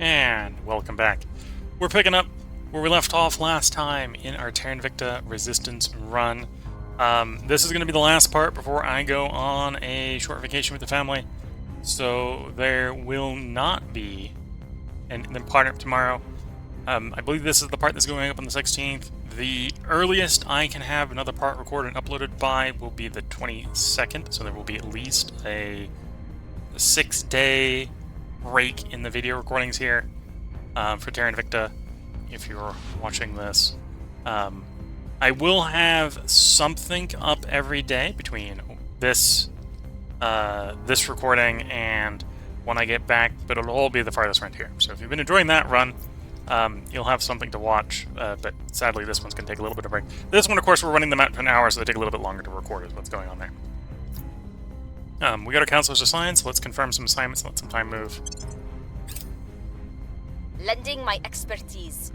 And welcome back. We're picking up where we left off last time in our Terra Invicta Resistance run. This is going to be the last part before I go on a short vacation with the family. So there will not be an part up tomorrow. I believe this is the part that's going up on the 16th. The earliest I can have another part recorded and uploaded by will be the 22nd. So there will be at least a 6-day break in the video recordings here for Terra Invicta, if you're watching this. I will have something up every day between this recording and when I get back, but it'll all be the farthest run here. So if you've been enjoying that run, you'll have something to watch, but sadly this one's going to take a little bit of a break. This one, of course, we're running them out to an hour, so they take a little bit longer to record is what's going on there. We got our counselors assigned, so let's confirm some assignments and let some time move. Lending my expertise.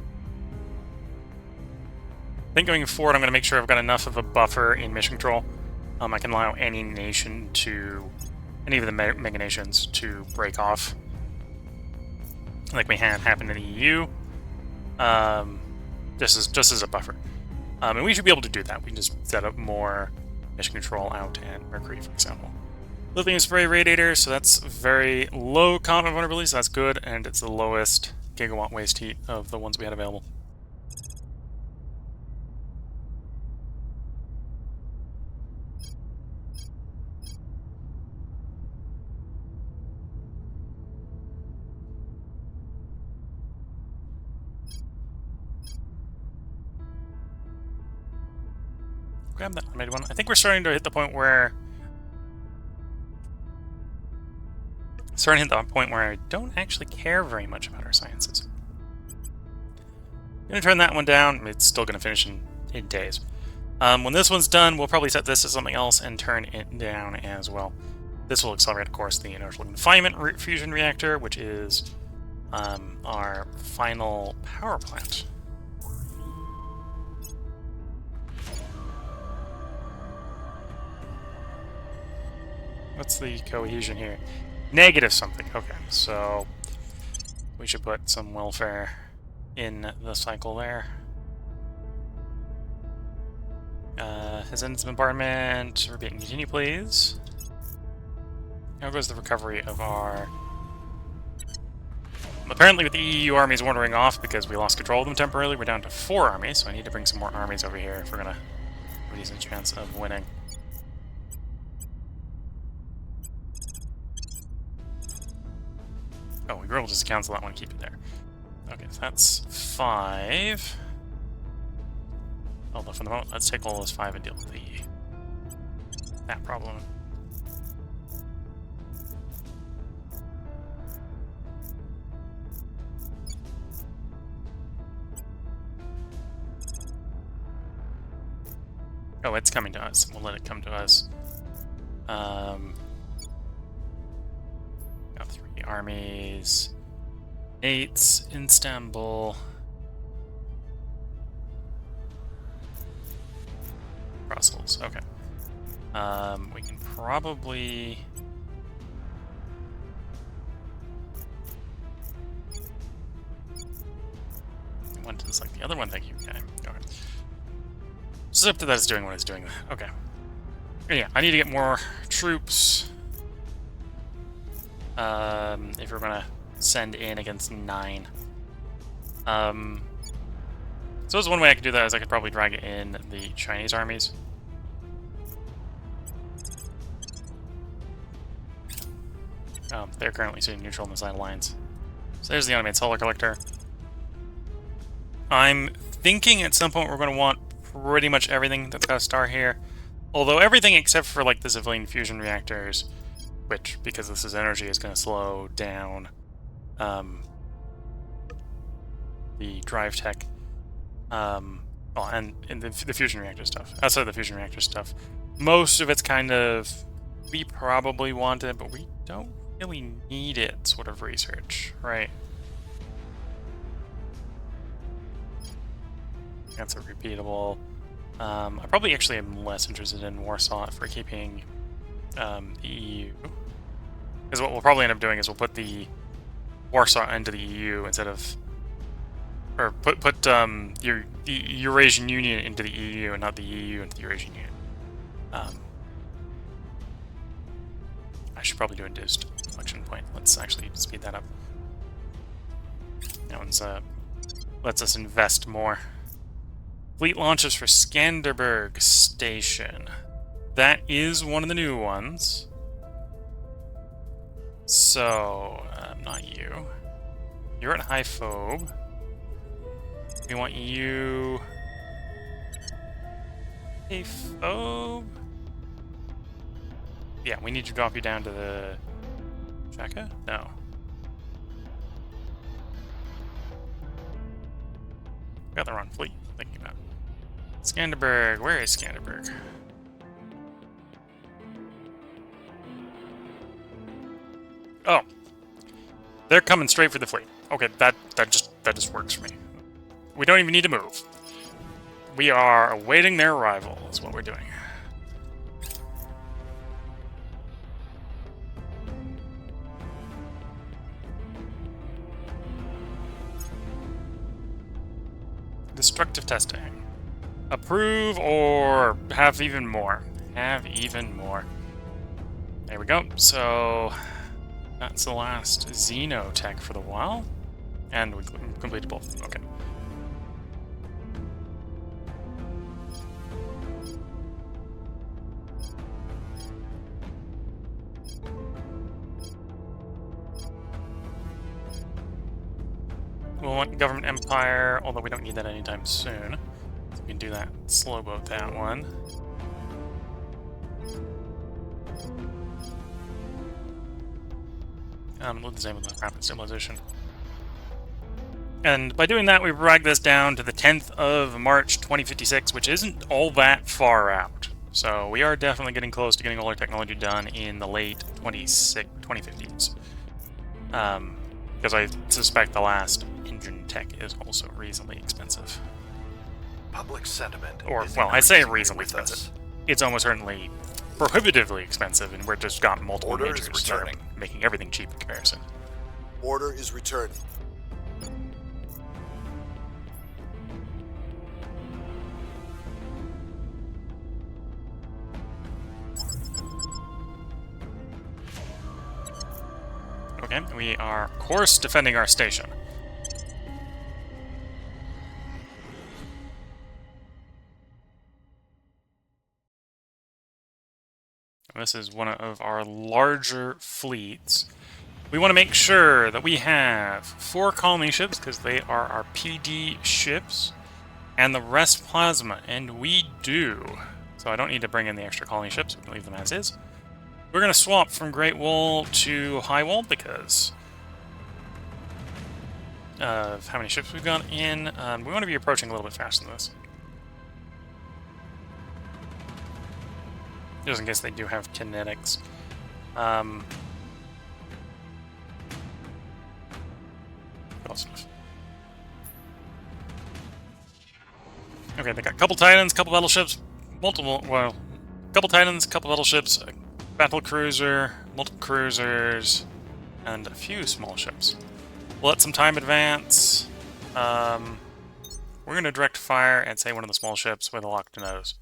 I think going forward, I'm going to make sure I've got enough of a buffer in mission control. I can allow any nation to, any of the mega nations to break off, like we had happen in the EU. Just as a buffer, and we should be able to do that. We can just set up more mission control out and Mercury, for example. Lithium spray radiator, so that's very low combat vulnerability, so that's good, and it's the lowest gigawatt waste heat of the ones we had available. Grab that automated one. I think we're starting to hit the point where I don't actually care very much about our sciences. I'm going to turn that one down. It's still going to finish in days. When this one's done, we'll probably set this to something else and turn it down as well. This will accelerate, of course, the inertial confinement fusion reactor, which is our final power plant. What's the cohesion here? Negative something. Okay, so we should put some welfare in the cycle there. Has ended some bombardment. Repeat and continue, please. How goes the recovery of our... Apparently with the EU armies wandering off because we lost control of them temporarily, we're down to 4 armies, so I need to bring some more armies over here if we're gonna have a decent chance of winning. Oh, we were able to just cancel that one and keep it there. Okay, so that's 5. Although for the moment, let's take all those 5 and deal with that problem. Oh, it's coming to us. We'll let it come to us. Got 3 armies. 8 in Istanbul. Brussels, okay. We can probably... One to select the other one, thank you. Okay. Just up to that it's doing what it's doing. Okay. Yeah, I need to get more troops. If we're gonna send in against 9. So there's one way I could do that is I could probably drag in the Chinese armies. They're currently sitting neutral in the side lines. So there's the automated solar collector. I'm thinking at some point we're going to want pretty much everything that's got a star here. Although everything except for like the civilian fusion reactors, which, because this is energy, is going to slow down the drive tech. And the fusion reactor stuff. Outside of the fusion reactor stuff, most of it's kind of, we probably want it, but we don't really need it sort of research, right? That's a repeatable. I probably actually am less interested in Warsaw for keeping the EU. Because what we'll probably end up doing is we'll put the Warsaw into the EU instead of, or put your Eurasian Union into the EU and not the EU into the Eurasian Union. I should probably do a dist inflection point. Let's actually speed that up. That one's lets us invest more. Fleet launches for Skanderberg Station. That is one of the new ones. So, not you. You're at high phobe. We want you... Hey, phobe? Yeah, we need to drop you down to the... Shaka? No. Got the wrong fleet I'm thinking about. Skanderberg, where is Skanderberg? Oh. They're coming straight for the fleet. Okay, that just works for me. We don't even need to move. We are awaiting their arrival, is what we're doing. Destructive testing. Approve or have even more. Have even more. There we go. So that's the last Xenotech for the while. And we completed both. Okay. We'll want Government Empire, although we don't need that anytime soon. So we can do that. Slow boat that one. We'll disable the rapid stabilization. And by doing that, we drag this down to the 10th of March 2056, which isn't all that far out. So we are definitely getting close to getting all our technology done in the late 2050s. Because I suspect the last engine tech is also reasonably expensive. Public sentiment. Or, well, I say reasonably expensive. It's almost certainly prohibitively expensive, and we've just got multiple majors that are making everything cheap in comparison. Order is returning. Okay, we are, of course, defending our station. This is one of our larger fleets. We want to make sure that we have 4 colony ships, because they are our PD ships, and the rest plasma, and we do. So I don't need to bring in the extra colony ships, we can leave them as is. We're going to swap from Great Wall to High Wall because of how many ships we've got in. We want to be approaching a little bit faster than this. Just in case they do have kinetics. Okay, they got a couple Titans, couple battleships, couple Titans, couple battleships, a battle cruiser, multiple cruisers, and a few small ships. We'll let some time advance. We're going to direct fire and say one of the small ships with a locked nose.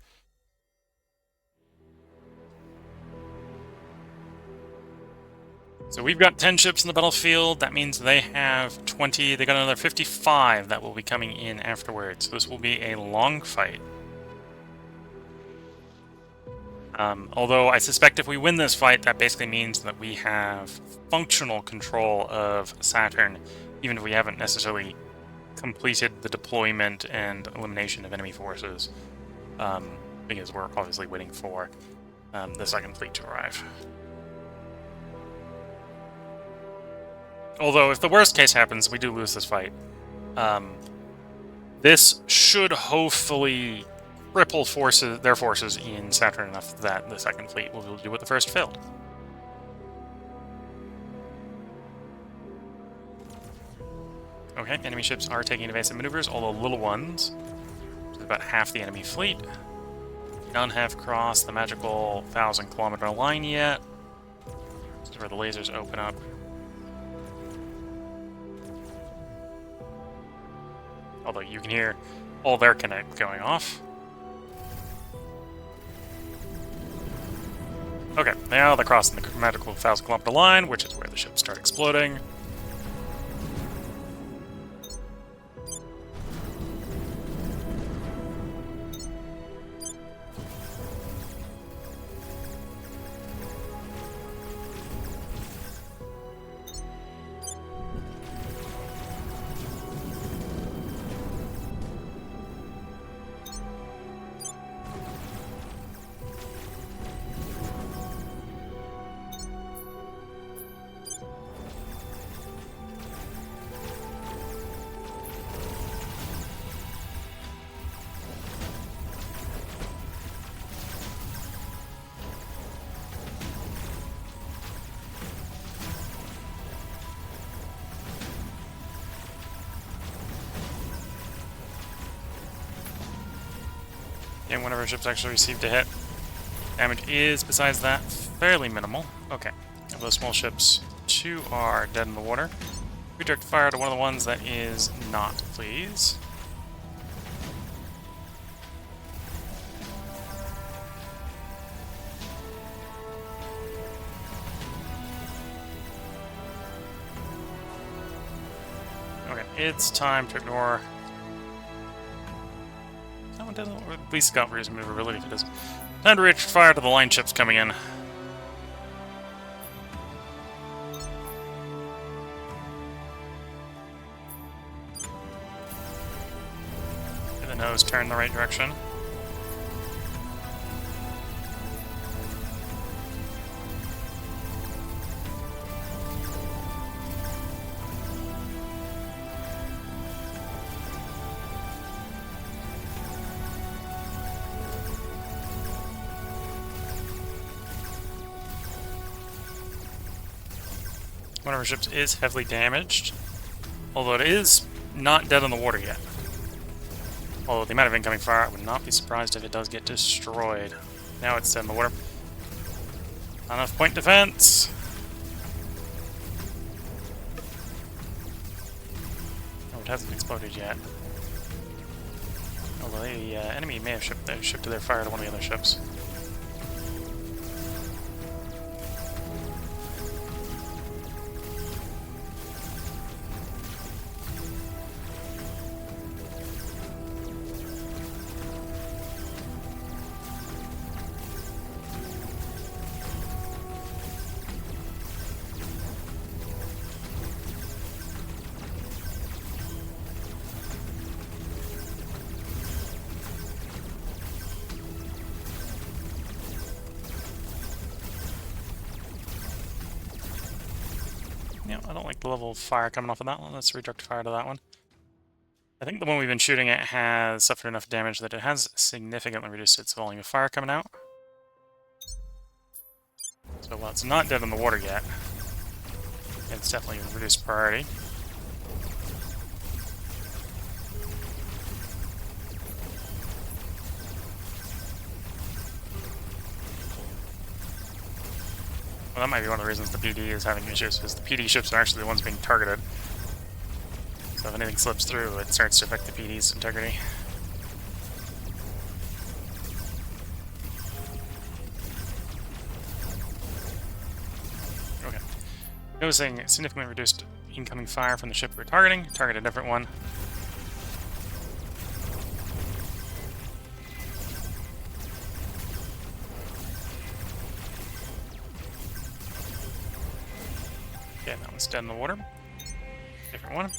So we've got 10 ships in the battlefield. That means they have 20. They got another 55 that will be coming in afterwards. So this will be a long fight. Although I suspect if we win this fight, that basically means that we have functional control of Saturn, even if we haven't necessarily completed the deployment and elimination of enemy forces, because we're obviously waiting for the second fleet to arrive. Although, if the worst case happens, we do lose this fight. This should hopefully cripple their forces in Saturn enough that the second fleet will be able to do what the first failed. Okay, enemy ships are taking evasive maneuvers, although little ones. There's about half the enemy fleet. None have crossed the magical 1,000-kilometer line yet. This is where the lasers open up. Although you can hear all their connect going off. Okay, now they're crossing the magical 1,000-kilometer line, which is where the ships start exploding. And one of our ships actually received a hit. Damage is, besides that, fairly minimal. Okay, of those small ships, 2 are dead in the water. Redirect fire to one of the ones that is not, please. Okay, it's time to ignore. That one doesn't, or at least got reason maneuverability if it doesn't. Time to reach fire to the line ships coming in. Get the nose turned the right direction. One of our ships is heavily damaged, although it is not dead in the water yet. Although the amount of incoming fire, I would not be surprised if it does get destroyed. Now it's dead in the water. Not enough point defense. Oh, it hasn't exploded yet. Although the enemy may have shifted their fire to one of the other ships. Yeah, I don't like the level of fire coming off of that one. Let's redirect fire to that one. I think the one we've been shooting at has suffered enough damage that it has significantly reduced its volume of fire coming out. So while it's not dead in the water yet, it's definitely reduced priority. Well, that might be one of the reasons the PD is having issues, because the PD ships are actually the ones being targeted. So if anything slips through, it starts to affect the PD's integrity. Okay. Noticing significantly reduced incoming fire from the ship we're targeting. Target a different one. Okay, that one's dead in the water. Different one.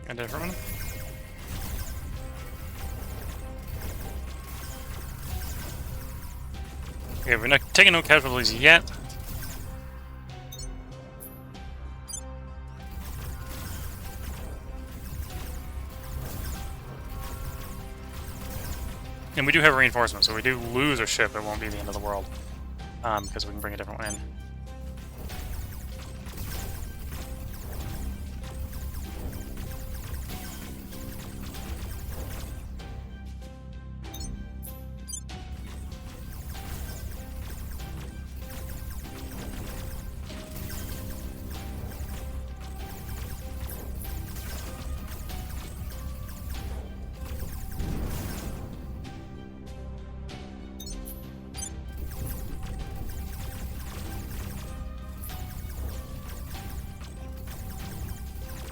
A different one. Okay, we're not taking no casualties yet. And we do have reinforcements, so we do lose a ship, it won't be the end of the world. Because we can bring a different one in.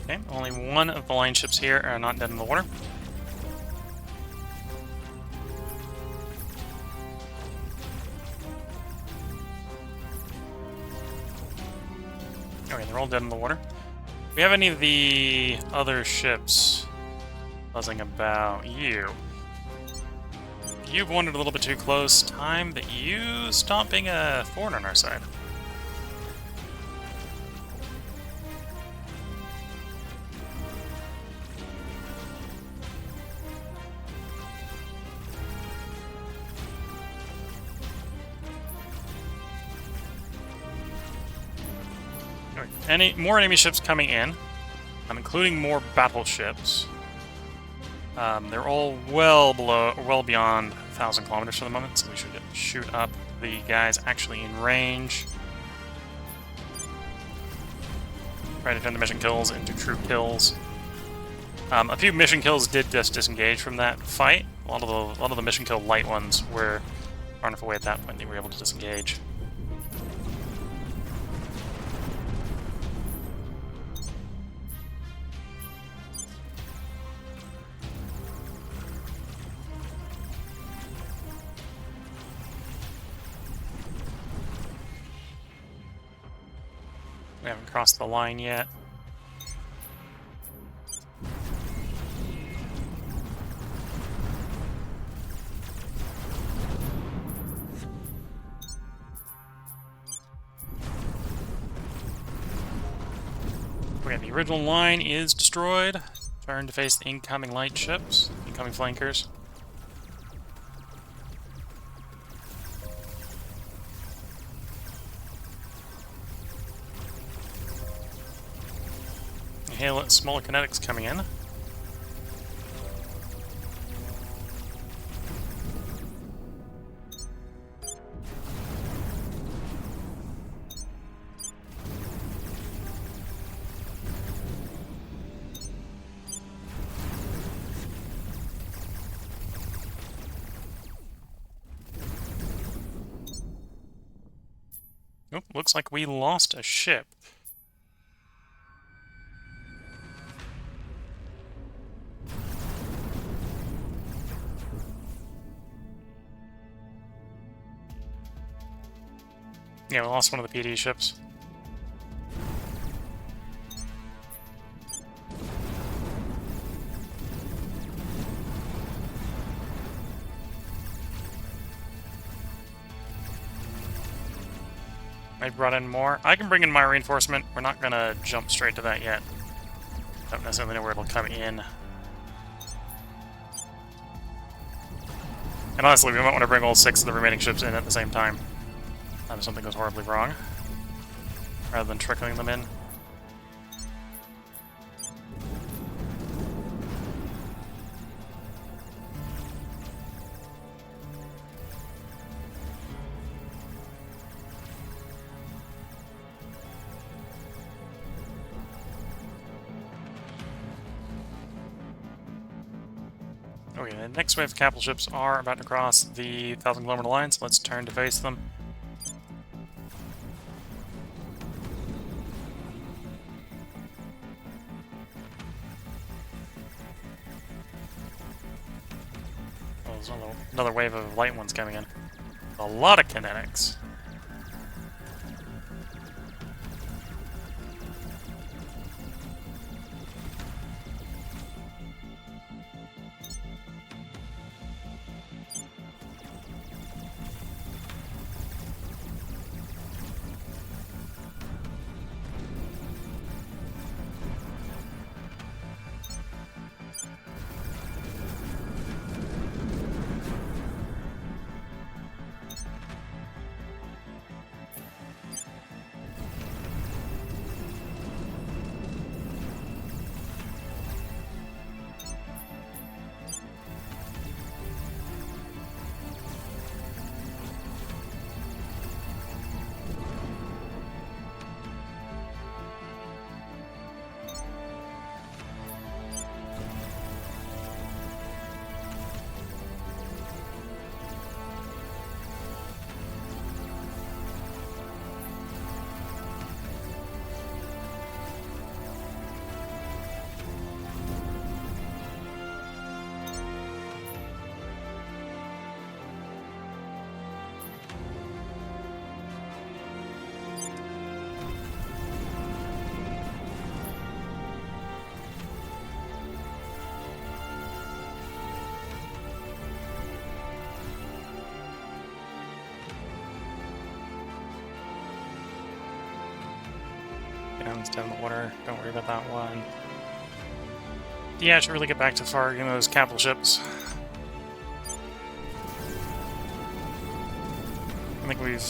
Okay, only one of the line ships here are not dead in the water. Okay, they're all dead in the water. Do we have any of the other ships buzzing about? You've wandered a little bit too close. Time that you stop being a thorn on our side. Any more enemy ships coming in? I'm including more battleships. They're all well beyond 1,000 kilometers for the moment, so we should shoot up the guys actually in range. Try to turn the mission kills into true kills. A few mission kills did just disengage from that fight. A lot of the mission kill light ones were far enough away at that point they were able to disengage. We haven't crossed the line yet. Okay, the original line is destroyed. Turn to face the incoming light ships, incoming flankers. Smaller kinetics coming in. Oh, looks like we lost a ship. Yeah, we lost one of the PD ships. I brought in more. I can bring in my reinforcement. We're not gonna jump straight to that yet. Don't necessarily know where it'll come in. And honestly, we might want to bring all 6 of the remaining ships in at the same time. If something goes horribly wrong, rather than trickling them in. Okay, the next wave of capital ships are about to cross the 1,000-kilometer line, so let's turn to face them. There's another wave of light ones coming in. A lot of kinetics. Down's dead in the water. Don't worry about that one. Yeah, I should really get back to targeting those capital ships. I think we've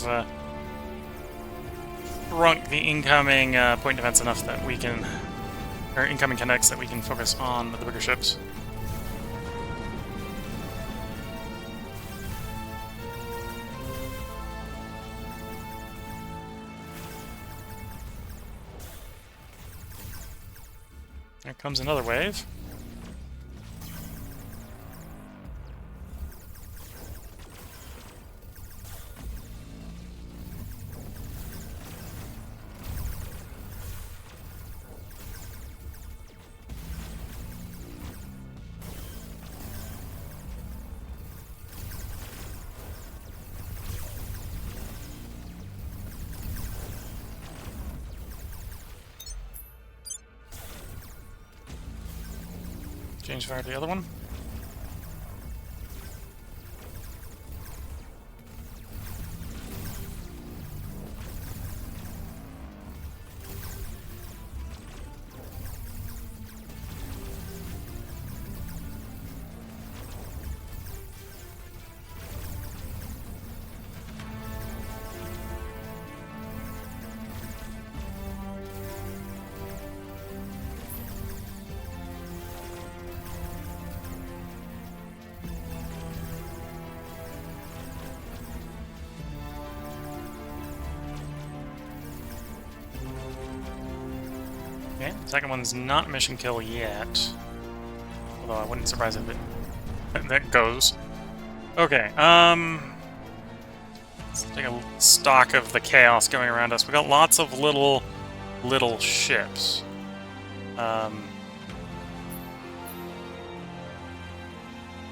shrunk the incoming point defense enough that we can, or incoming connects that we can focus on the bigger ships. There comes another wave. Change fire to the other one. Okay, second one's not mission kill yet. Although I wouldn't surprise if that goes. Okay, let's take a stock of the chaos going around us. We got lots of little ships.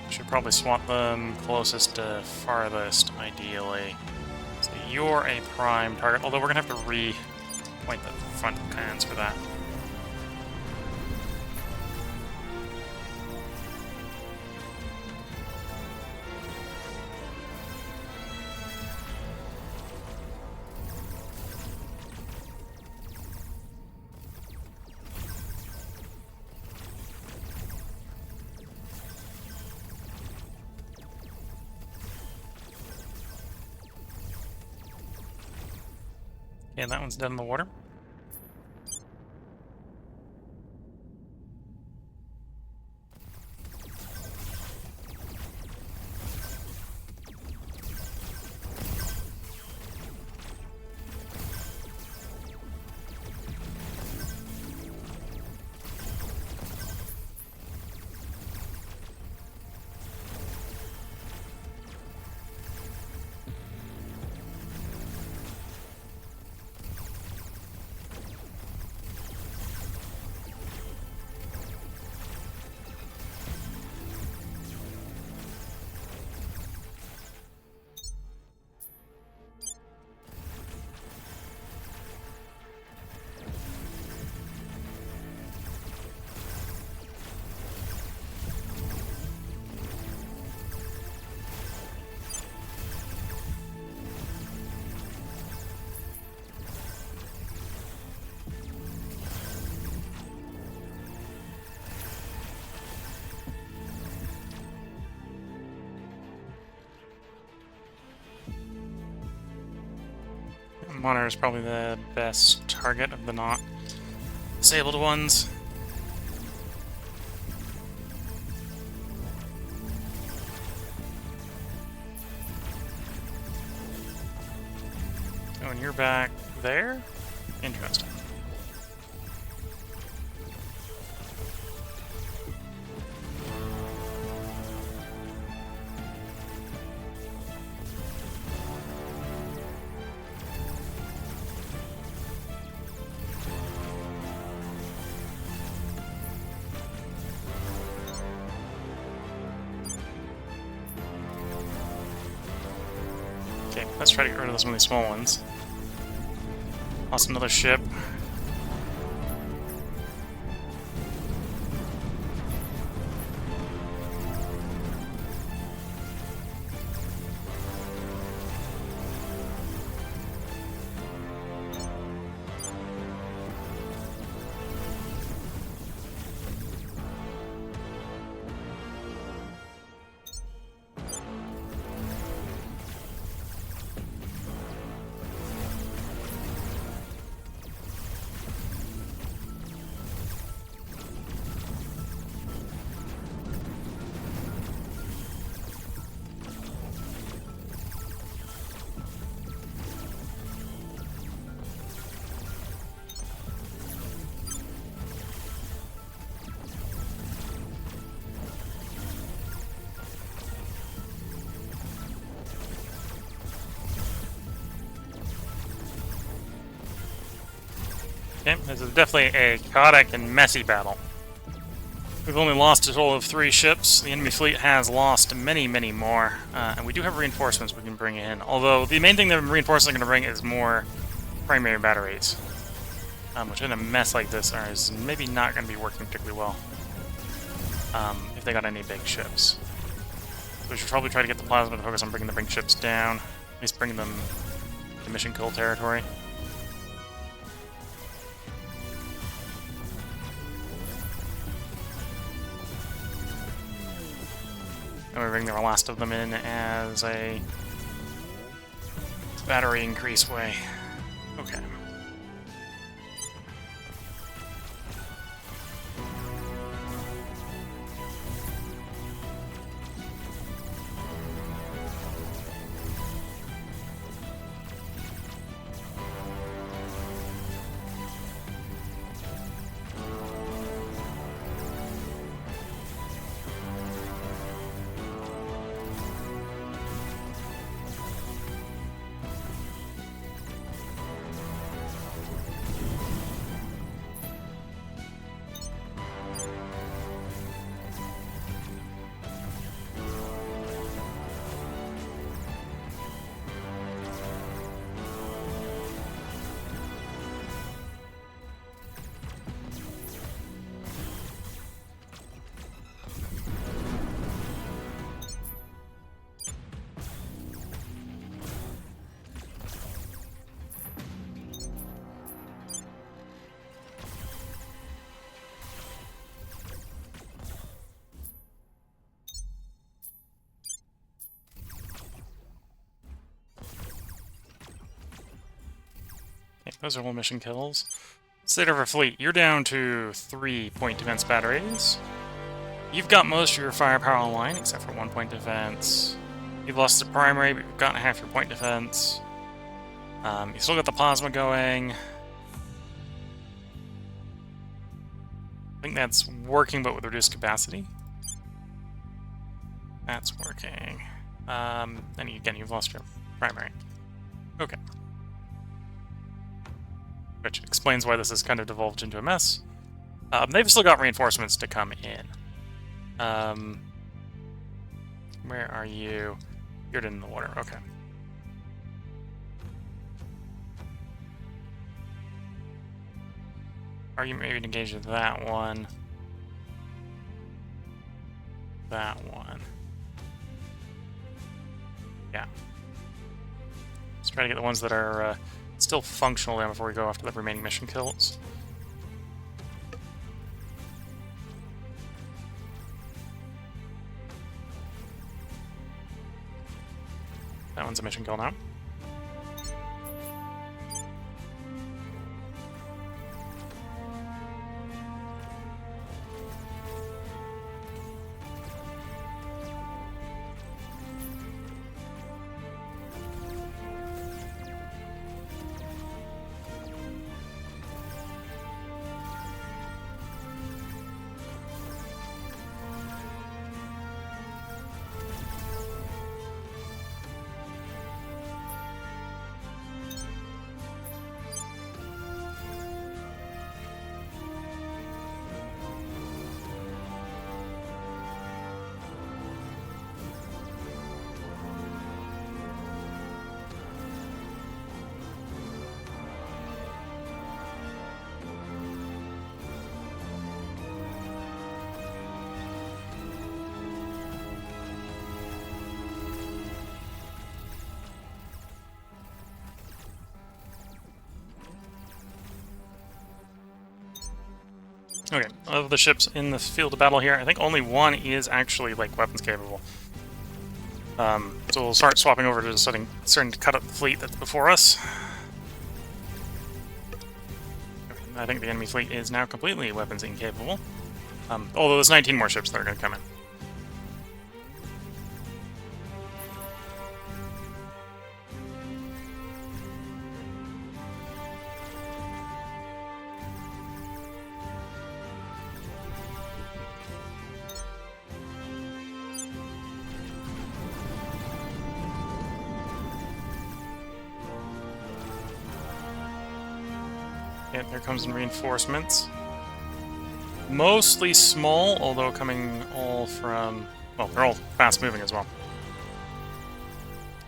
Should probably swap them closest to farthest, ideally. So you're a prime target, although we're gonna have to re-point the front cannons for that. Yeah, that one's dead in the water. Monitor is probably the best target of the not disabled ones. Oh, and you're back there? Interesting. Okay, let's try to get rid of some of these small ones. Lost another ship. Okay, this is definitely a chaotic and messy battle. We've only lost a total of 3 ships. The enemy fleet has lost many, many more. And we do have reinforcements we can bring in. Although, the main thing the reinforcements are going to bring is more primary batteries. Which in a mess like this is maybe not going to be working particularly well. If they got any big ships. So we should probably try to get the plasma to focus on bringing the big ships down. At least bringing them to mission kill territory. And we bring the last of them in as a battery increase way. Okay. Okay, those are all mission kills. State of our fleet, you're down to 3 point defense batteries. You've got most of your firepower online, except for 1 point defense. You've lost the primary, but you've gotten half your point defense. You still got the plasma going. I think that's working, but with reduced capacity. That's working. And again, you've lost your primary. Okay. Which explains why this has kind of devolved into a mess. They've still got reinforcements to come in. Where are you? You're in the water, okay. Are you maybe engaged with that one? That one. Yeah. Let's try to get the ones that are still functional there before we go after the remaining mission kills. That one's a mission kill now. Okay, of the ships in the field of battle here, I think only one is actually, like, weapons capable. So we'll start swapping over to starting to cut up the fleet that's before us. Okay, I think the enemy fleet is now completely weapons incapable. Although there's 19 more ships that are going to come in. And there comes in reinforcements. Mostly small, although coming all from... Well, they're all fast-moving as well.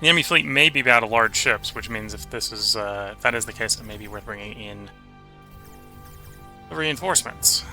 The enemy fleet may be out of large ships, which means if this is if that is the case, it may be worth bringing in the reinforcements.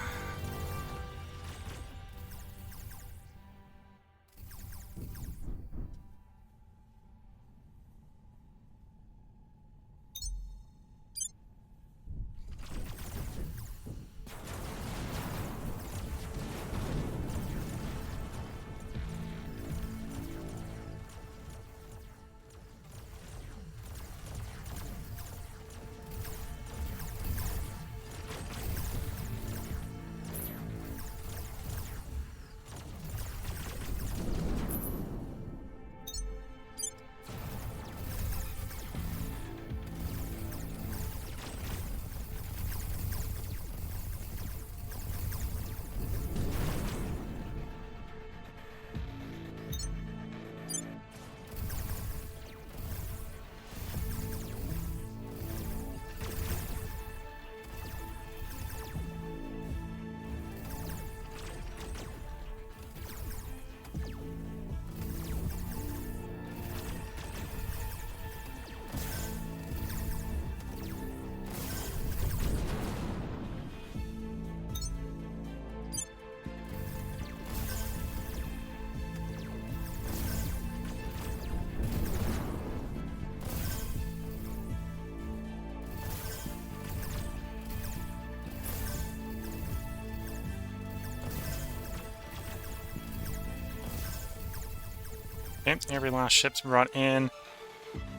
Okay, every last ship's brought in.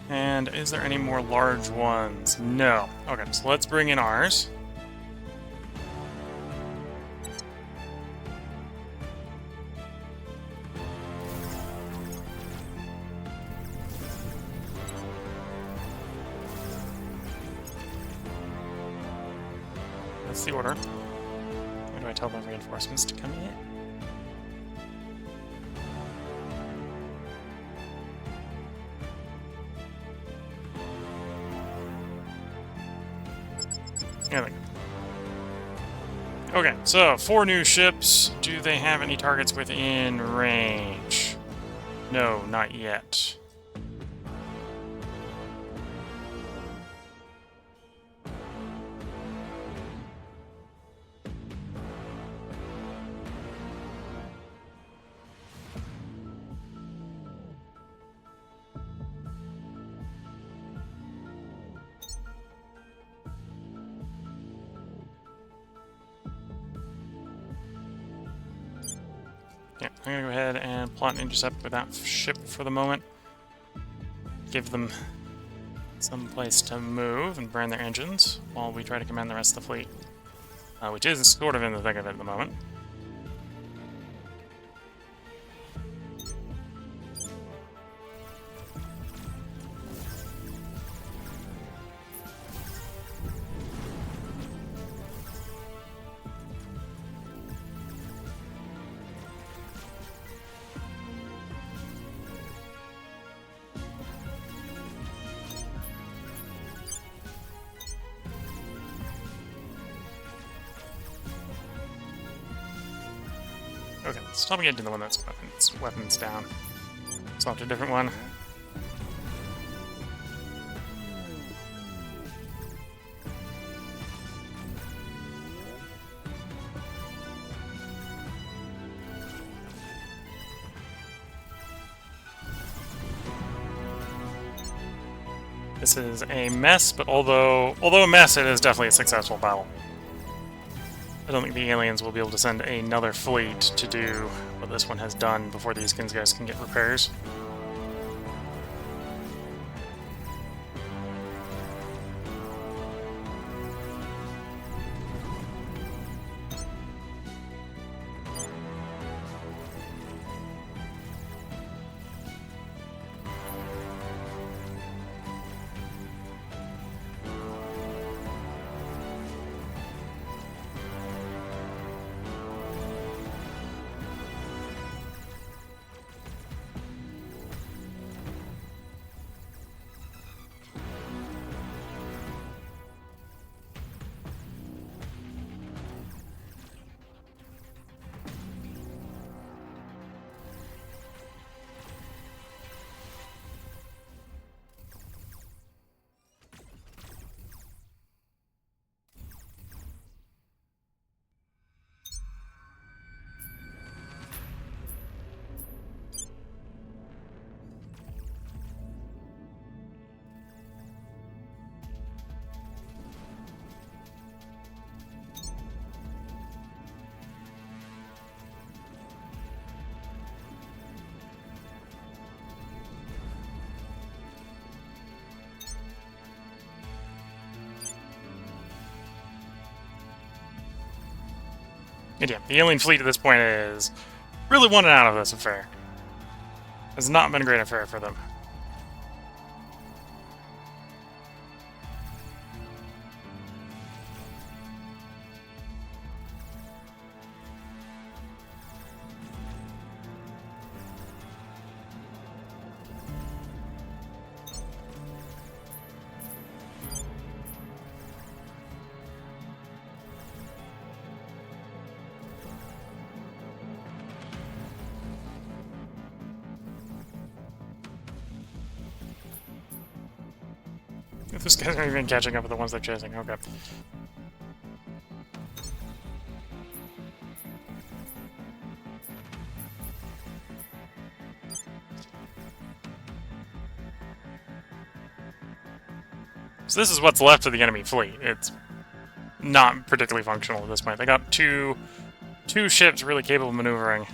And is there any more large ones? No. Okay, so let's bring in ours. That's the order. Where do I tell the reinforcements to come in? There we go. Okay, so 4 new ships. Do they have any targets within range? No, not yet. Yeah, I'm gonna go ahead and plot an intercept with that ship for the moment. Give them some place to move and burn their engines while we try to command the rest of the fleet. Which is sort of in the thick of it at the moment. Okay, stop getting to the one that's weapons down. Select a different one. This is a mess, but although a mess, it is definitely a successful battle. I don't think the aliens will be able to send another fleet to do what this one has done before these guys can get repairs. And yeah, the alien fleet at this point is really wanted out of this affair. It's not been a great affair for them. If this guy's not even catching up with the ones they're chasing, okay. So this is what's left of the enemy fleet. It's not particularly functional at this point. They got two ships really capable of maneuvering.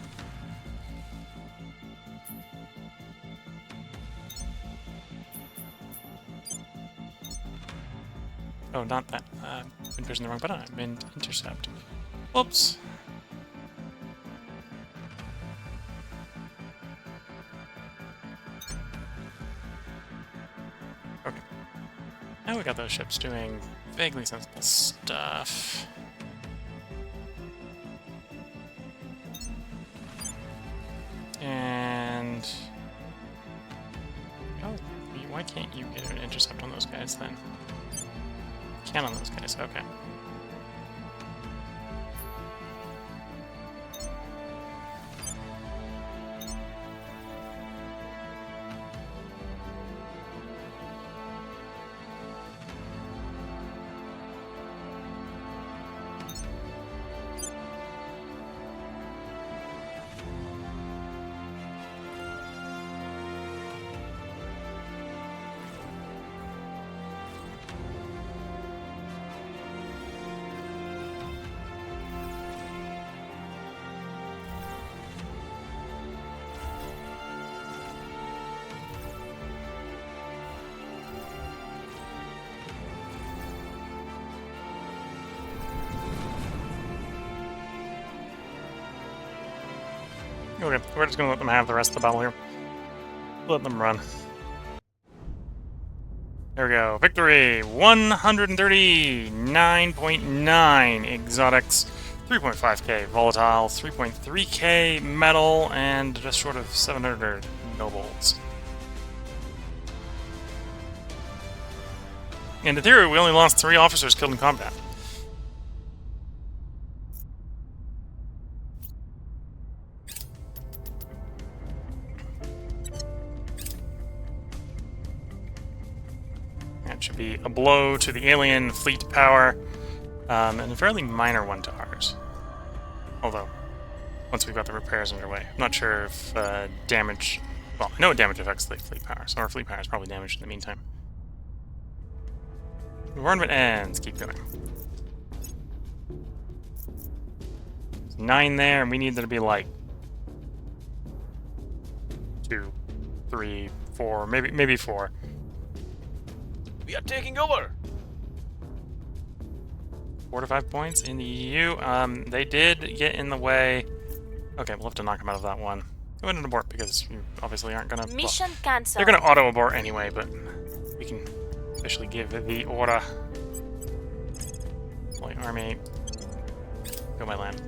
Oh, not that. I've been pushing the wrong button. I meant intercept. Whoops. Okay. Now we got those ships doing vaguely sensible stuff. And... oh, why can't you get an intercept on those guys then? Can on those guys, okay. Okay, we're just gonna let them have the rest of the battle here. Let them run. There we go. Victory! 139.9 exotics, 3.5k volatiles, 3.3k metal, and just short of 700 nobles. And in theory, we only lost 3 officers killed in combat. That should be a blow to the alien fleet power, and a fairly minor one to ours. Although, once we've got the repairs underway. I'm not sure if damage... well, I know damage affects the fleet power, so our fleet power is probably damaged in the meantime. Bombardment ends. Keep going. 9 there, and we need there to be like 2, 3, 4, maybe 4. We are taking over! 4 to 5 points in the EU. They did get in the way. Okay, we'll have to knock them out of that one. Go ahead and abort because you obviously aren't gonna. Mission cancelled. They're gonna auto abort anyway, but we can officially give the order. Light army, go by land.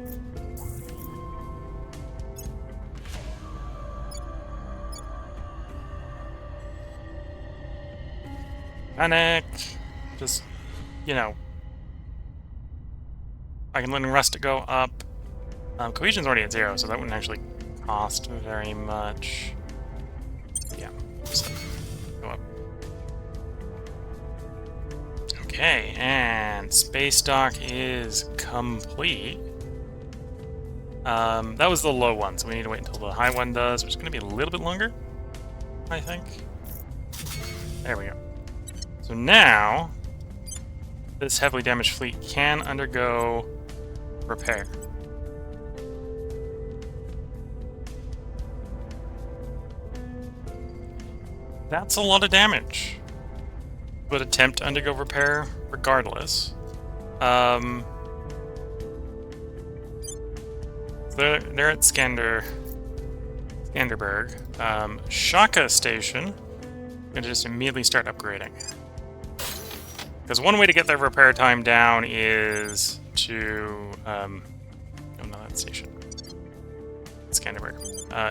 Panic. Just, you know. I can let rest go up. Cohesion's already at 0, so that wouldn't actually cost very much. Yeah, so go up. Okay, and space dock is complete. That was the low one, so we need to wait until the high one does, which is going to be a little bit longer, I think. There we go. So now, this heavily damaged fleet can undergo repair. That's a lot of damage. But attempt to undergo repair regardless. they're at Skanderberg. Shaka Station. Gonna just immediately start upgrading. Because one way to get their repair time down is to oh no, that station. Skanderberg.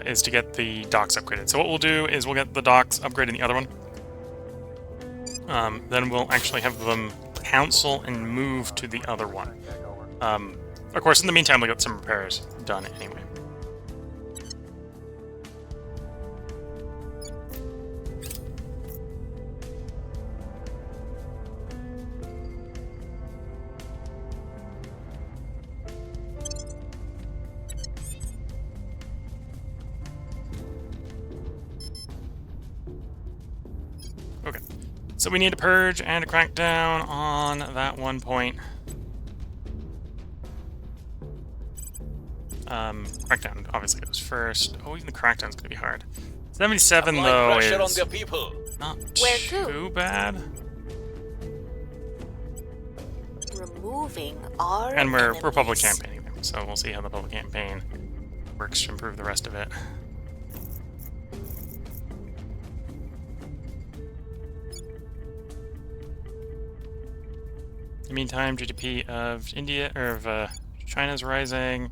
Is to get the docks upgraded. So what we'll do is we'll get the docks upgraded in the other one. Then we'll actually have them cancel and move to the other one. Of course, in the meantime, we'll get some repairs done anyway. Okay, so we need to purge and a crackdown on that one point. Crackdown obviously goes first. Oh, even the crackdown's gonna be hard. 77 though pressure is on their people. not Where too bad. Removing our And we're public enemies. campaigning them, so we'll see how the public campaign works to improve the rest of it. In the meantime, GDP of India or of China's rising.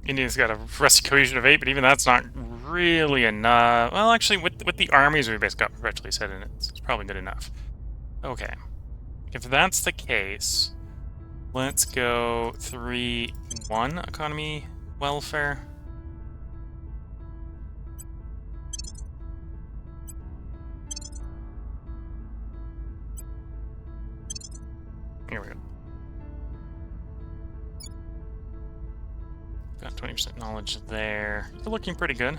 India's got a rusty cohesion of 8, but even that's not really enough. Well, actually, with the armies we basically got perpetually set in, it's probably good enough. Okay. If that's the case, let's go 3-1 economy welfare. Here we go. Got 20% knowledge there. You're looking pretty good.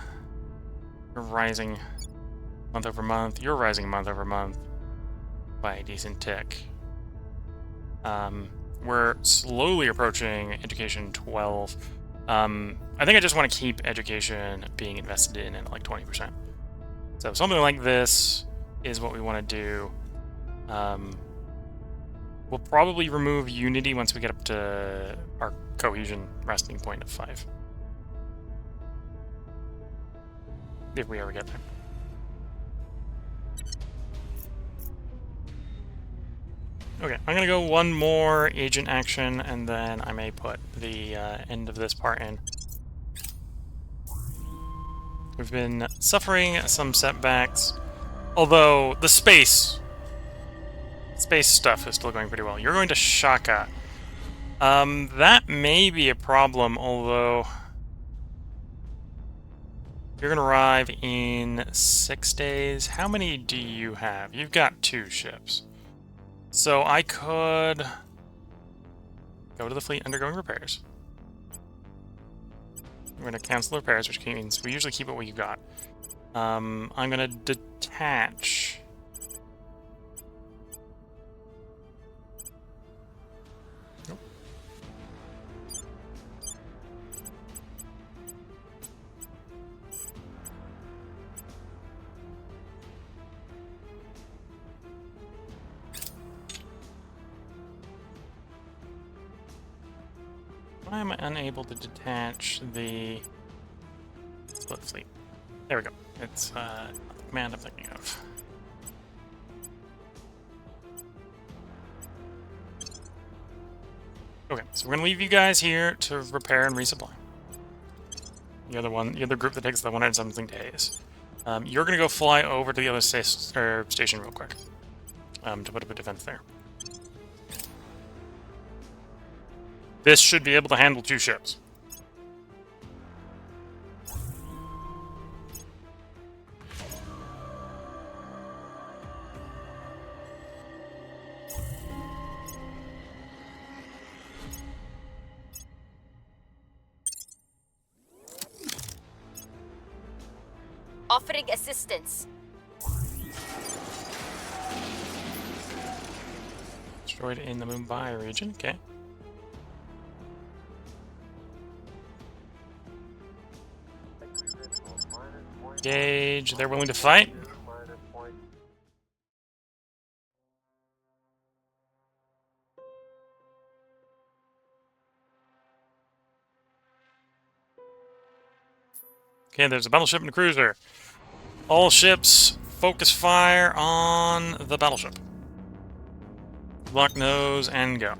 You're rising month over month. You're rising month over month by a decent tick. We're slowly approaching education 12. I think I just want to keep education being invested in at like 20%. So something like this is what we want to do. We'll probably remove unity once we get up to our cohesion resting point of 5. If we ever get there. Okay, I'm gonna go one more agent action, and then I may put the end of this part in. We've been suffering some setbacks, although the space stuff is still going pretty well. You're going to Shaka. That may be a problem, although you're going to arrive in 6 days. How many do you have? You've got 2 ships. So I could go to the fleet undergoing repairs. We're going to cancel the repairs, which means we usually keep what you got. I'm going to detach. Nope. Why am I unable to detach the split fleet? There we go. It's the command I'm thinking of. Okay, so we're gonna leave you guys here to repair and resupply. The other group that takes the 100-something days. You're gonna go fly over to the other station real quick to put up a defense there. This should be able to handle 2 ships. Offering assistance. Destroyed in the Mumbai region, okay. Engage, they're willing to fight. Okay, there's a battleship and a cruiser. All ships, focus fire on the battleship. Lock nose and go.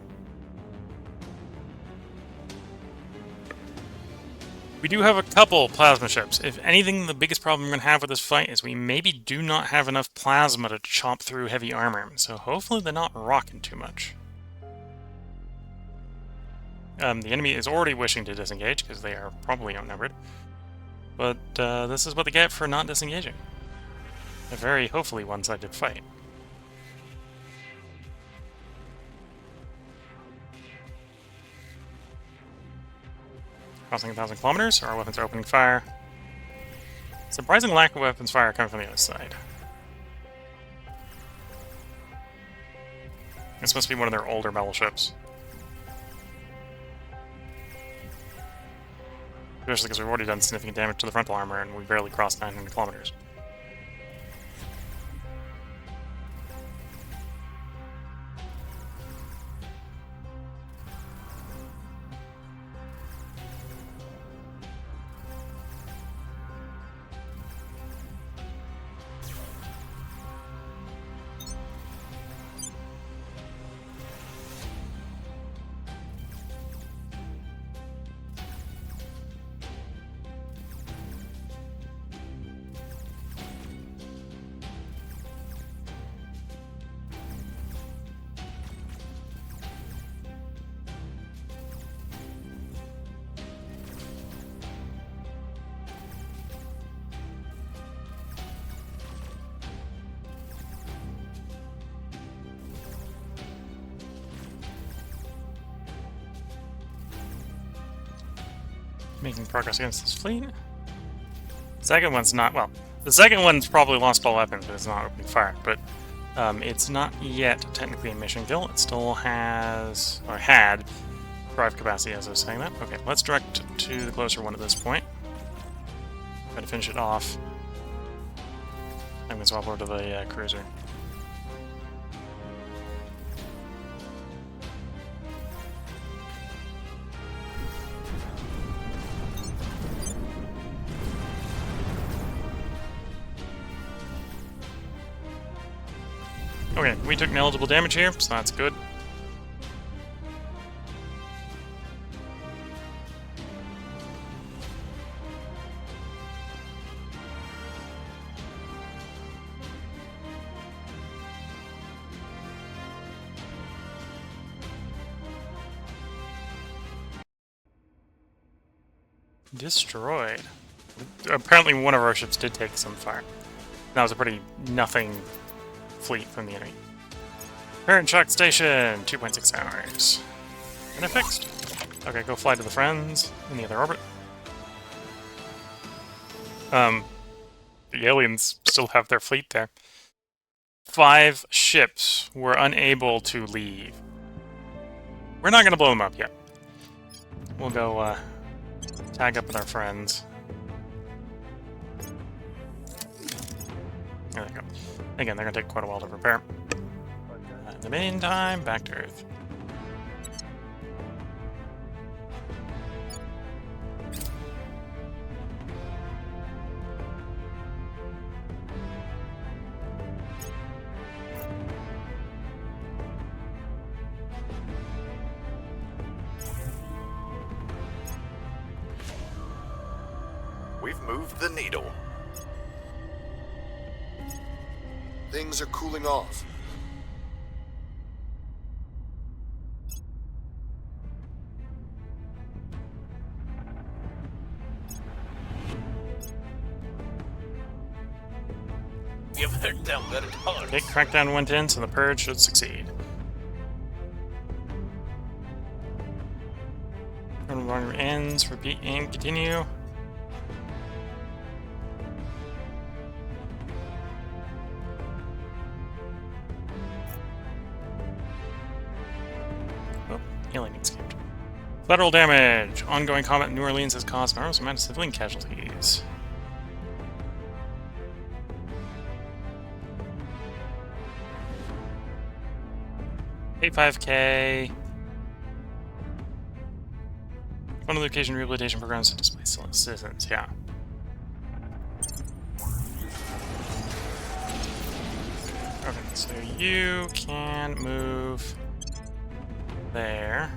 We do have a couple plasma ships. If anything, the biggest problem we're going to have with this fight is we maybe do not have enough plasma to chop through heavy armor. So hopefully they're not rocking too much. The enemy is already wishing to disengage because they are probably outnumbered. But this is what they get for not disengaging. A very, hopefully, one-sided fight. Crossing 1,000 kilometers, our weapons are opening fire. Surprising lack of weapons fire coming from the other side. This must be one of their older battleships. Especially because we've already done significant damage to the frontal armor and we barely crossed 900 kilometers. Making progress against this fleet. Second one's not, well, the second one's probably lost all weapons, but it's not opening fire. But it's not yet technically a mission kill. It still has, or had, drive capacity as I was saying that. Okay, let's direct to the closer one at this point. Try to finish it off. I'm going to swap over to the cruiser. Okay, we took negligible damage here, so that's good. Destroyed. Apparently one of our ships did take some fire. That was a pretty nothing fleet from the enemy. Parent shock station, 2.6 hours. And it fixed. Okay, go fly to the friends in the other orbit. The aliens still have their fleet there. 5 ships were unable to leave. We're not gonna blow them up yet. We'll go tag up with our friends. There they go. Again, they're going to take quite a while to repair. In the meantime, back to Earth. We've moved the needle. Things are cooling off. We have hurt them very hard. Okay, crackdown went in, so the purge should succeed. Run longer ends, repeat and continue. Oh, alien escaped. Collateral damage. Ongoing combat in New Orleans has caused an enormous amount of civilian casualties. $5K. One of the occasion rehabilitation programs to displace citizens, yeah. Okay, so you can move there.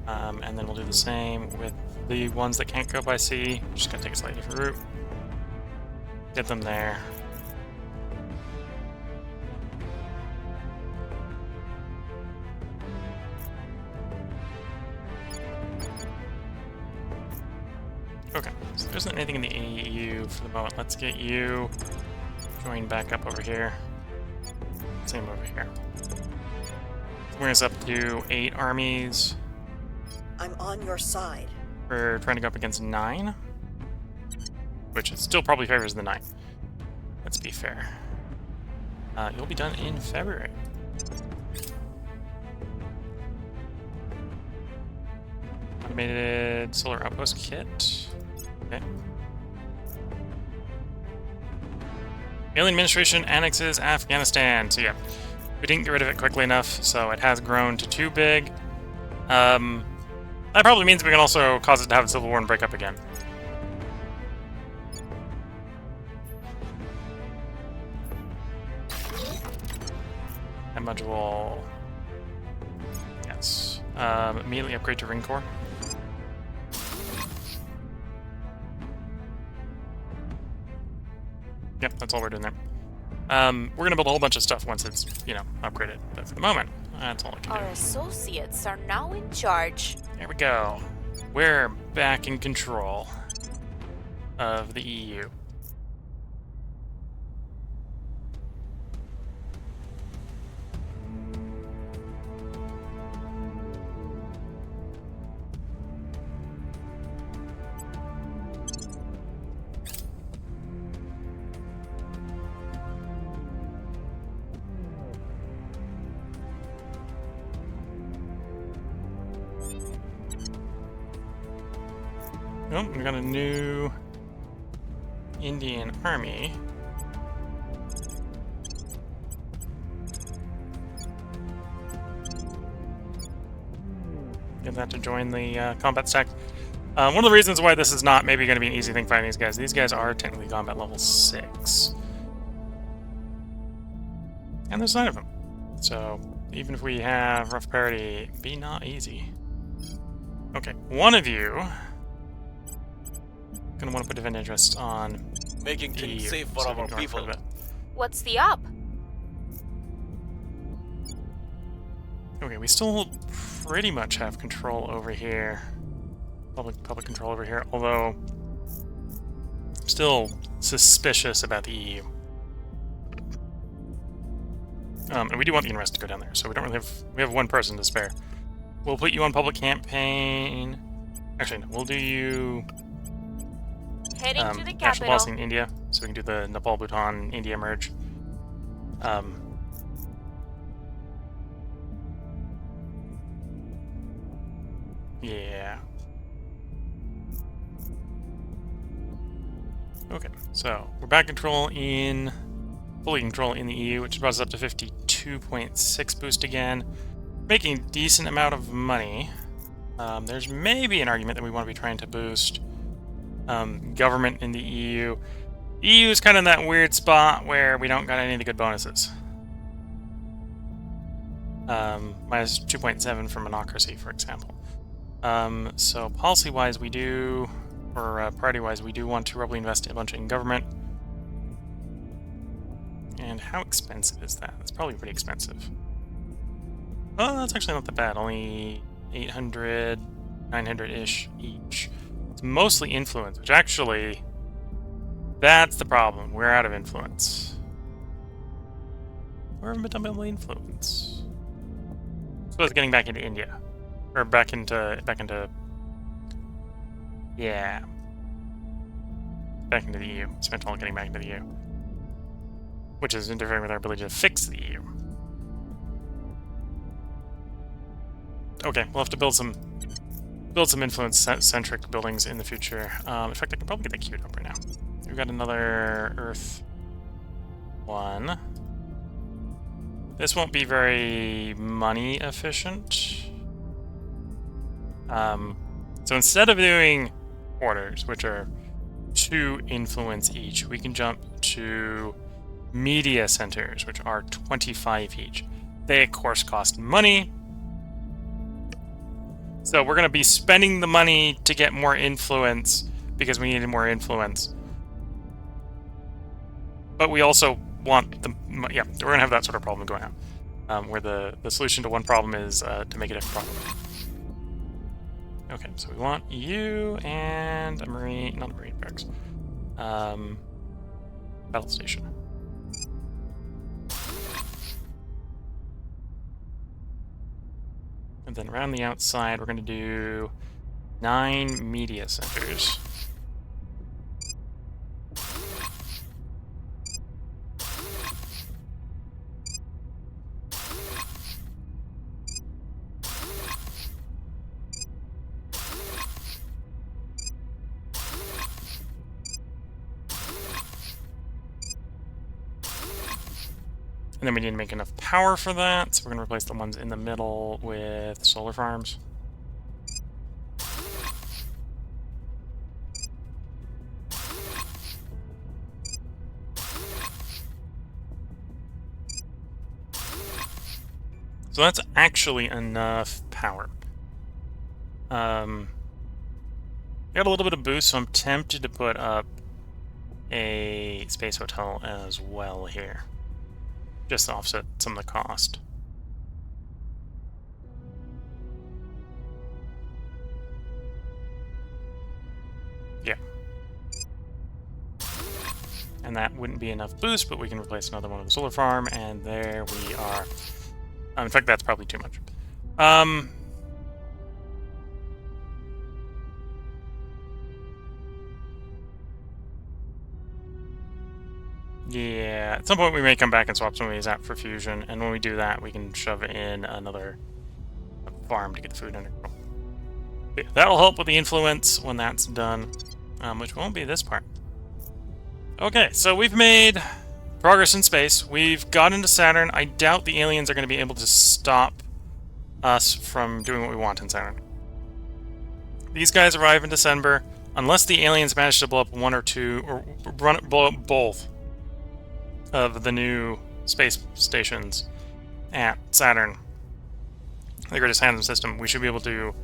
And then we'll do the same with the ones that can't go by sea. Just gonna take a slightly different route. Get them there. Okay, so there isn't anything in the AU for the moment. Let's get you joined back up over here. Same over here. Bring us up to 8 armies. I'm on your side. We're trying to go up against 9, which is still probably favors the 9. Let's be fair. You'll be done in February. Automated solar outpost kit. Okay. Alien administration annexes Afghanistan. So yeah, we didn't get rid of it quickly enough, so it has grown to too big. That probably means we can also cause it to have a civil war and break up again. That module... Yes. Immediately upgrade to Ring Core. Yep, that's all we're doing there. We're gonna build a whole bunch of stuff once it's, you know, upgraded. But for the moment, that's all I can do. Our associates are now in charge. There we go. We're back in control of the EU. Oh, we got a new Indian army. Get that to join the combat stack. One of the reasons why this is not maybe going to be an easy thing fighting these guys are technically combat level 6. And there's 9 of them. So, even if we have rough parity, be not easy. Okay, one of you gonna want to put event interest on Making the things EU, safe for so our ignore it for a people. bit. What's the up? Okay, we still pretty much have control over here. Public control over here, although I'm still suspicious about the EU. And we do want the unrest to go down there, so we don't really we have one person to spare. We'll put you on public campaign. Actually, no, we'll do you Heading to the national capital. policy in India, so we can do the Nepal, Bhutan, India merge. Yeah. Okay, so we're back fully control in the EU, which brought us up to 52.6 boost again, making a decent amount of money. There's maybe an argument that we want to be trying to boost government in the EU. The EU is kind of in that weird spot where we don't got any of the good bonuses. Minus 2.7 for monocracy, for example. So policy-wise, we do, or priority-wise, we do want to probably invest a bunch in government. And how expensive is that? That's probably pretty expensive. Oh, that's actually not that bad. Only 800, 900-ish each. It's mostly influence, which actually, that's the problem. We're out of influence. Where have we been able to influence? I suppose getting back into India. Or back into yeah. Back into the EU. Spent all getting back into the EU. Which is interfering with our ability to fix the EU. Okay, we'll have to build some influence-centric buildings in the future. In fact, I can probably get that queued up right now. We've got another Earth one. This won't be very money efficient. So instead of doing orders, which are 2 influence each, we can jump to media centers, which are 25 each. They, of course, cost money. So we're going to be spending the money to get more influence because we needed more influence. But we also want the... Yeah, we're going to have that sort of problem going on. Where the solution to one problem is to make a different problem. Okay, so we want you and a marine... Not a marine barracks. Battle station. And then around the outside, we're going to do 9 media centers. And then we need to make enough power for that, so we're going to replace the ones in the middle with solar farms. So that's actually enough power. Got a little bit of boost, so I'm tempted to put up a space hotel as well here. Just to offset some of the cost. Yeah. And that wouldn't be enough boost, but we can replace another one with the solar farm, and there we are. In fact, that's probably too much. Yeah, at some point we may come back and swap some of these out for fusion, and when we do that, we can shove in another farm to get the food under control. But yeah, that'll help with the influence when that's done, which won't be this part. Okay, so we've made progress in space. We've got into Saturn. I doubt the aliens are going to be able to stop us from doing what we want in Saturn. These guys arrive in December, unless the aliens manage to blow up one or two, or blow up both of the new space stations at Saturn, the greatest handsome system. We should be able to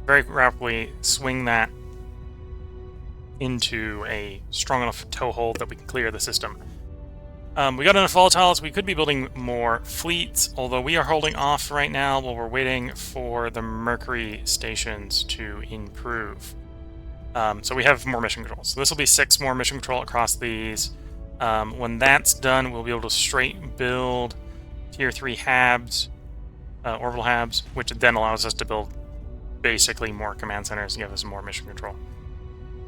very rapidly swing that into a strong enough toehold that we can clear the system. We got enough volatiles. We could be building more fleets, although we are holding off right now while we're waiting for the Mercury stations to improve. So we have more mission control. So this will be 6 more mission control across these. When that's done, we'll be able to straight build Tier 3 HABs, orbital HABs, which then allows us to build basically more command centers to give us more mission control.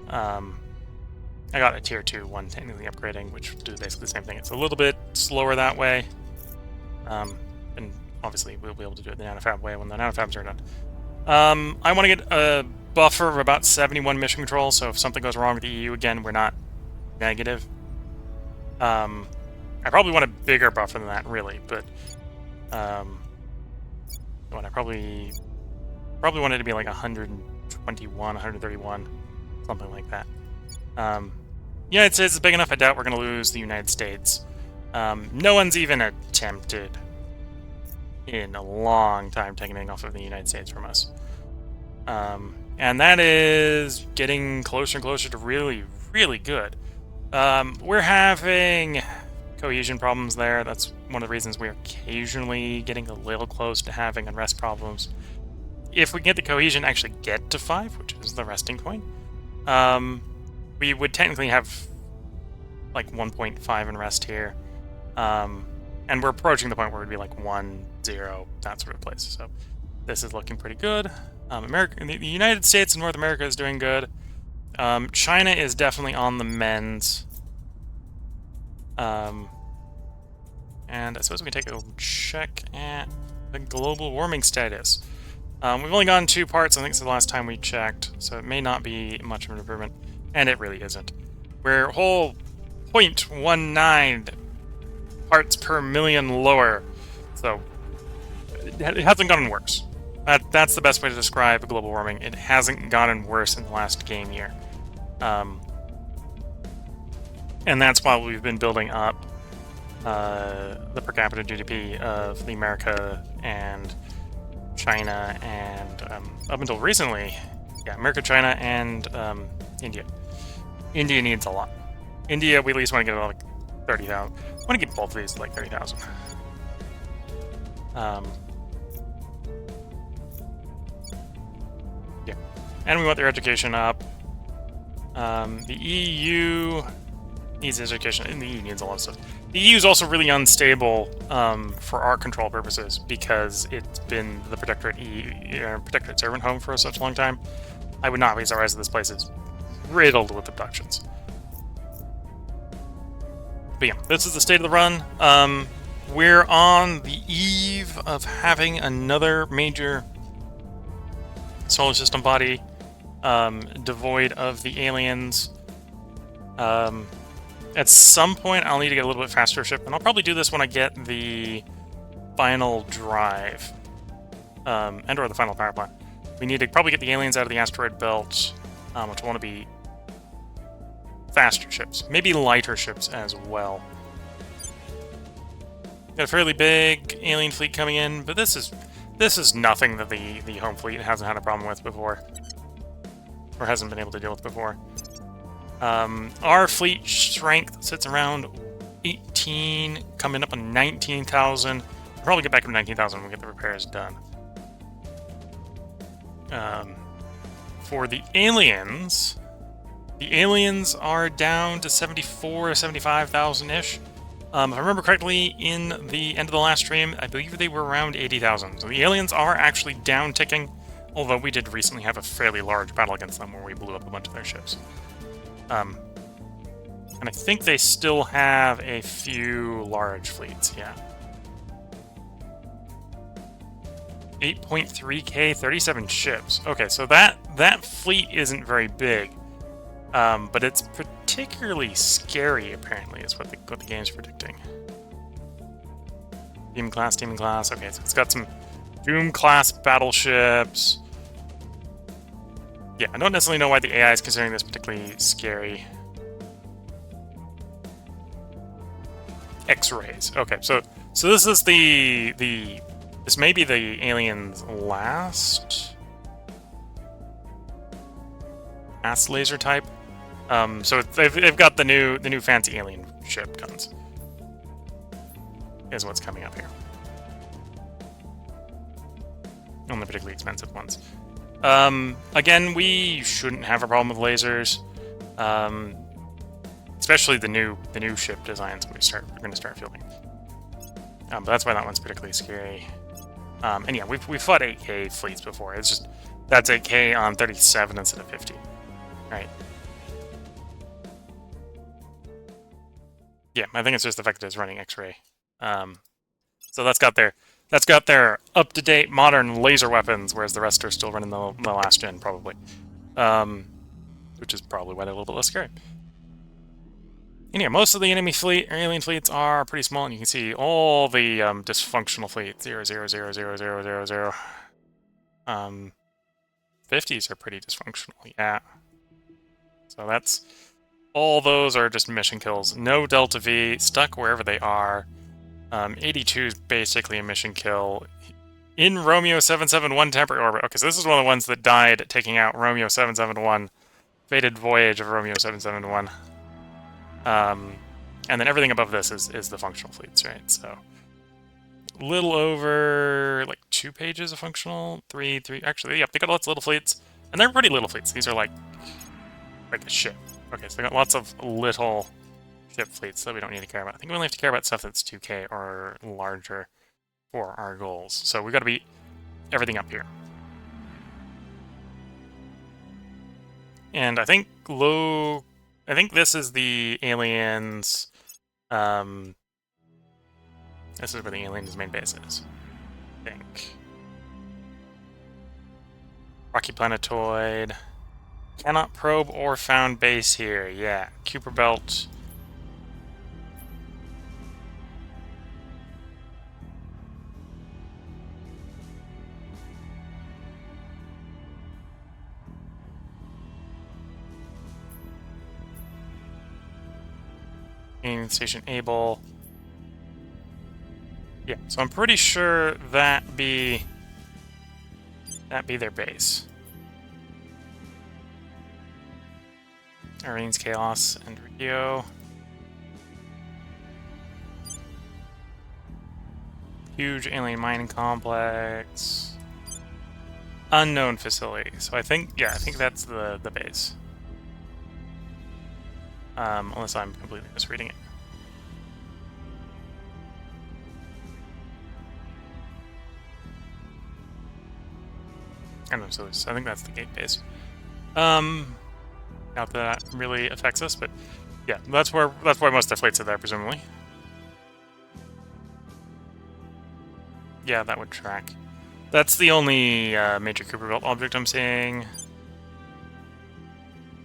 I got a Tier 2 one technically upgrading, which will do basically the same thing. It's a little bit slower that way, and obviously we'll be able to do it the nanofab way when the nanofabs are done. I want to get a buffer of about 71 mission control, so if something goes wrong with the EU again, we're not negative. I probably want a bigger buffer than that, really, but I probably want it to be like 121, 131, something like that. United States is big enough. I doubt we're going to lose the United States. No one's even attempted in a long time taking off of the United States from us. And that is getting closer and closer to really, really good. We're having cohesion problems there. That's one of the reasons we're occasionally getting a little close to having unrest problems. If we get the cohesion actually get to 5, which is the resting point, we would technically have like 1.5 unrest here. And we're approaching the point where it would be like 1, 0, that sort of place. So this is looking pretty good. The United States and North America is doing good. China is definitely on the mends. And I suppose we can take a check at the global warming status. We've only gotten 2 parts, I think it's the last time we checked, so it may not be much of an improvement, and it really isn't. We're a whole 0.19 parts per million lower, so it hasn't gotten worse. That's the best way to describe global warming. It hasn't gotten worse in the last game year. And that's why we've been building up the per capita GDP of the America and China and up until recently, yeah, America, China, and India. India needs a lot. India, we at least want to get like 30,000. I want to get both of these to like 30,000. Yeah, and we want their education up. The EU needs education, and the EU needs a lot of stuff. The EU is also really unstable for our control purposes because it's been the protectorate servant home for such a long time. I would not be surprised if this place is riddled with abductions. But yeah, this is the state of the run. We're on the eve of having another major solar system body devoid of the aliens. At some point, I'll need to get a little bit faster ship, and I'll probably do this when I get the final drive, and/or the final power plant. We need to probably get the aliens out of the asteroid belt, which will want to be faster ships, maybe lighter ships as well. Got a fairly big alien fleet coming in, but this is nothing that the home fleet hasn't had a problem with before, or hasn't been able to deal with before. Our fleet strength sits around 18, coming up on 19,000. We'll probably get back to 19,000 when we get the repairs done. For the aliens are down to 74, 75,000-ish. If I remember correctly, in the end of the last stream, I believe they were around 80,000. So the aliens are actually down-ticking, although we did recently have a fairly large battle against them where we blew up a bunch of their ships. And I think they still have a few large fleets, yeah. 8.3k, 37 ships. Okay, so that fleet isn't very big, but it's particularly scary, apparently, is what the game's predicting. Demon class. Okay, so it's got some Doom-class battleships. Yeah, I don't necessarily know why the AI is considering this particularly scary. X-rays. Okay, so this is this may be the aliens' last laser type. So they've got the new fancy alien ship guns. Is what's coming up here. And the particularly expensive ones. Again, we shouldn't have a problem with lasers, especially the new ship designs we're going to start fielding. But that's why that one's particularly scary. And yeah, we've fought 8K fleets before. It's just that's 8K on 37 instead of 50, right? Yeah, I think it's just the fact that it's running X-ray. So that's got their up-to-date modern laser weapons, whereas the rest are still running the last gen, probably. Which is probably why they're a little bit less scary. And yeah, most of the enemy fleet, or alien fleets, are pretty small, and you can see all the dysfunctional fleets. 0, 0, 0, 0, 0, 0, 0. 50s are pretty dysfunctional, yeah. So that's... all those are just mission kills. No Delta V, stuck wherever they are. 82 is basically a mission kill. In Romeo 771 temporary orbit. Okay, so this is one of the ones that died taking out Romeo 771. Fated voyage of Romeo 771. And then everything above this is the functional fleets, right? So a little over like 2 pages of functional, three. Actually, yeah, they got lots of little fleets, and they're pretty little fleets. These are like a ship. Okay, so they got lots of little ship fleets that we don't need to care about. I think we only have to care about stuff that's 2K or larger for our goals. So we've got to beat everything up here. And I think this is the aliens. This is where the aliens' main base is. I think. Rocky planetoid. Cannot probe or found base here. Yeah, Kuiper Belt. Station Able. Yeah, so I'm pretty sure that be their base. Irene's Chaos and Rio. Huge alien mining complex. Unknown facility. So I think that's the base. Unless I'm completely misreading it. I don't know, so I think that's the gate base. Not that that really affects us, but yeah, that's why most of the fleets are there, presumably. Yeah, that would track. That's the only major Cooper Belt object I'm seeing.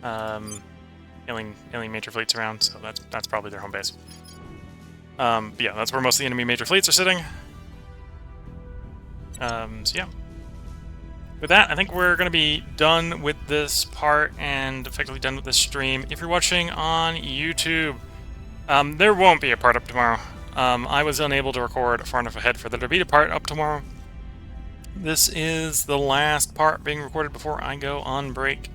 Alien major fleets around, so that's probably their home base. But yeah, that's where most of the enemy major fleets are sitting. So yeah. With that, I think we're going to be done with this part and effectively done with this stream. If you're watching on YouTube, there won't be a part up tomorrow. I was unable to record far enough ahead for there to be a part up tomorrow. This is the last part being recorded before I go on break.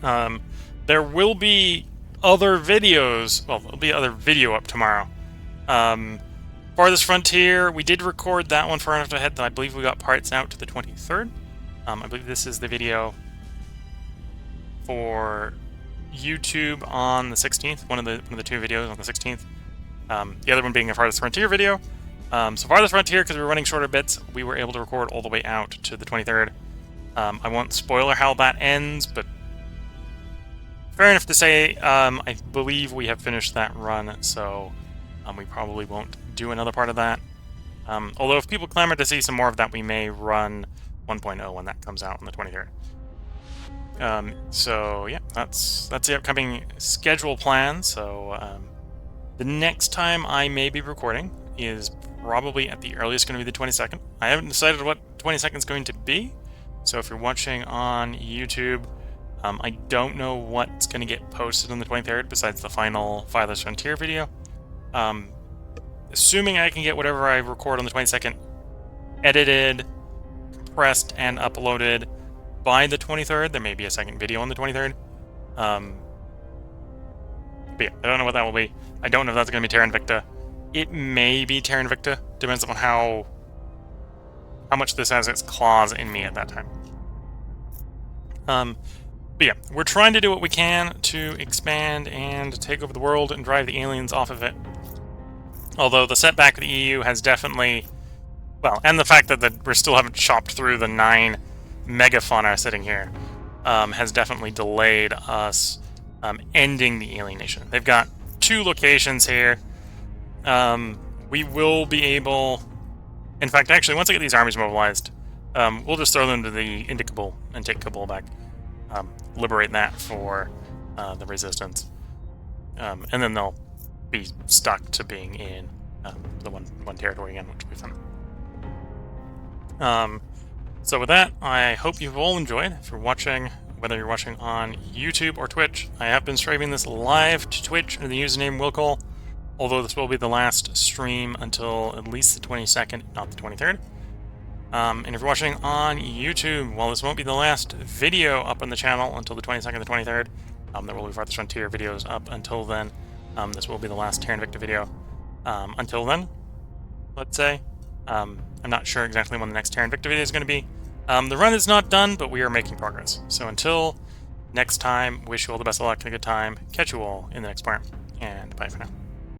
There will be other videos. Well, there'll be other video up tomorrow. Farthest Frontier, we did record that one far enough ahead that I believe we got parts out to the 23rd. I believe this is the video for YouTube on the 16th. One of the two videos on the 16th. The other one being a Farthest Frontier video. So Farthest Frontier, because we were running shorter bits, we were able to record all the way out to the 23rd. I won't spoiler how that ends, but fair enough to say, I believe we have finished that run, so we probably won't do another part of that. Although if people clamor to see some more of that, we may run 1.0 when that comes out on the 23rd. So yeah, that's the upcoming schedule plan. So the next time I may be recording is probably at the earliest going to be the 22nd. I haven't decided what 22nd is going to be. So if you're watching on YouTube, I don't know what's going to get posted on the 23rd besides the final Farthest Frontier video. Assuming I can get whatever I record on the 22nd edited, compressed, and uploaded by the 23rd, there may be a second video on the 23rd. But yeah, I don't know what that will be. I don't know if that's going to be Terra Invicta. It may be Terra Invicta. Depends on how much this has its claws in me at that time. But yeah, we're trying to do what we can to expand and take over the world and drive the aliens off of it. Although the setback of the EU has definitely... Well, and the fact that we still haven't chopped through the 9 megafauna sitting here has definitely delayed us ending the alienation. They've got 2 locations here. We will be able... In fact, actually, once I get these armies mobilized, we'll just throw them to the into Kabul and take Kabul back. Liberate that for the resistance. And then they'll be stuck to being in the one territory again, which will be fun. So with that, I hope you've all enjoyed. If you're watching, whether you're watching on YouTube or Twitch, I have been streaming this live to Twitch under the username Wilcol, although this will be the last stream until at least the 22nd, not the 23rd. And if you're watching on YouTube, well, this won't be the last video up on the channel until the 22nd and the 23rd. There will be Farthest Frontier videos up until then. This will be the last Terra Invicta video. Until then, let's say. I'm not sure exactly when the next Terra Invicta video is going to be. The run is not done, but we are making progress. So until next time, wish you all the best of luck and a good time. Catch you all in the next part, and bye for now.